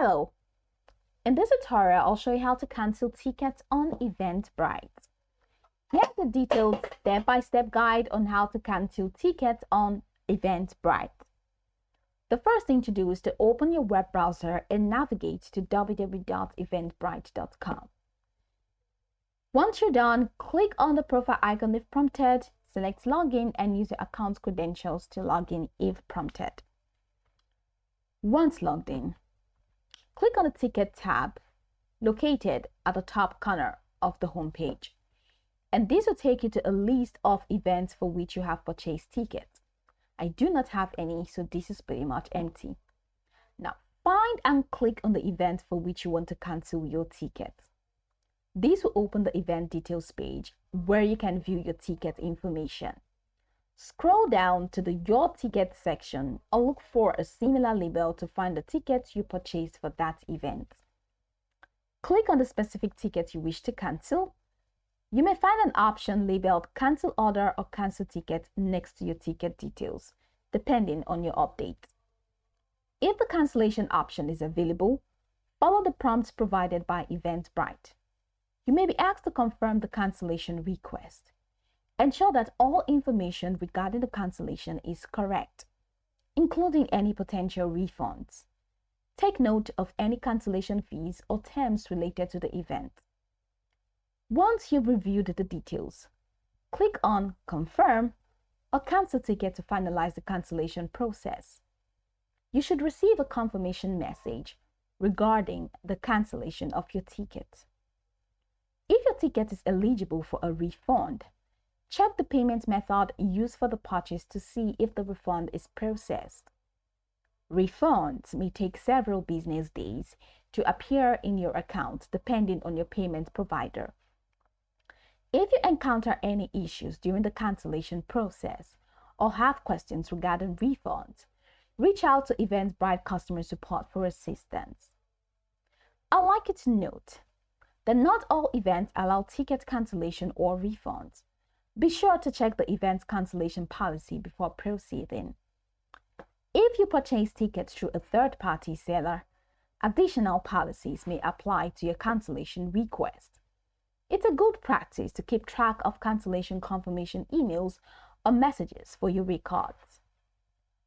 Hello! In this tutorial, I'll show you how to cancel tickets on Eventbrite. Here's a detailed step-by-step guide on how to cancel tickets on Eventbrite. The first thing to do is to open your web browser and navigate to www.eventbrite.com. Once you're done, click on the profile icon if prompted, select login and use your account credentials to log in if prompted. Once logged in, click on the Ticket tab located at the top corner of the home page, and this will take you to a list of events for which you have purchased tickets. I do not have any, so this is pretty much empty. Now, find and click on the event for which you want to cancel your ticket. This will open the event details page where you can view your ticket information. Scroll down to the Your Ticket section or look for a similar label to find the tickets you purchased for that event. Click on the specific ticket you wish to cancel. You may find an option labeled Cancel Order or Cancel Ticket next to your ticket details, depending on your update. If the cancellation option is available, follow the prompts provided by Eventbrite. You may be asked to confirm the cancellation request. Ensure that all information regarding the cancellation is correct, including any potential refunds. Take note of any cancellation fees or terms related to the event. Once you've reviewed the details, click on Confirm or Cancel Ticket to finalize the cancellation process. You should receive a confirmation message regarding the cancellation of your ticket. If your ticket is eligible for a refund, check the payment method used for the purchase to see if the refund is processed. Refunds may take several business days to appear in your account depending on your payment provider. If you encounter any issues during the cancellation process or have questions regarding refunds, reach out to Eventbrite customer support for assistance. I'd like you to note that not all events allow ticket cancellation or refunds. Be sure to check the event's cancellation policy before proceeding. If you purchase tickets through a third-party seller, additional policies may apply to your cancellation request. It's a good practice to keep track of cancellation confirmation emails or messages for your records.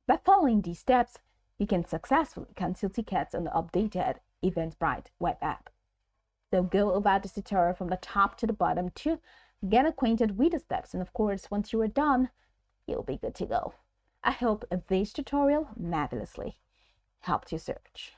By following these steps, you can successfully cancel tickets on the updated Eventbrite web app. So go over this tutorial from the top to the bottom to get acquainted with the steps, and of course, once you are done, you'll be good to go. I hope this tutorial marvelously helped you search.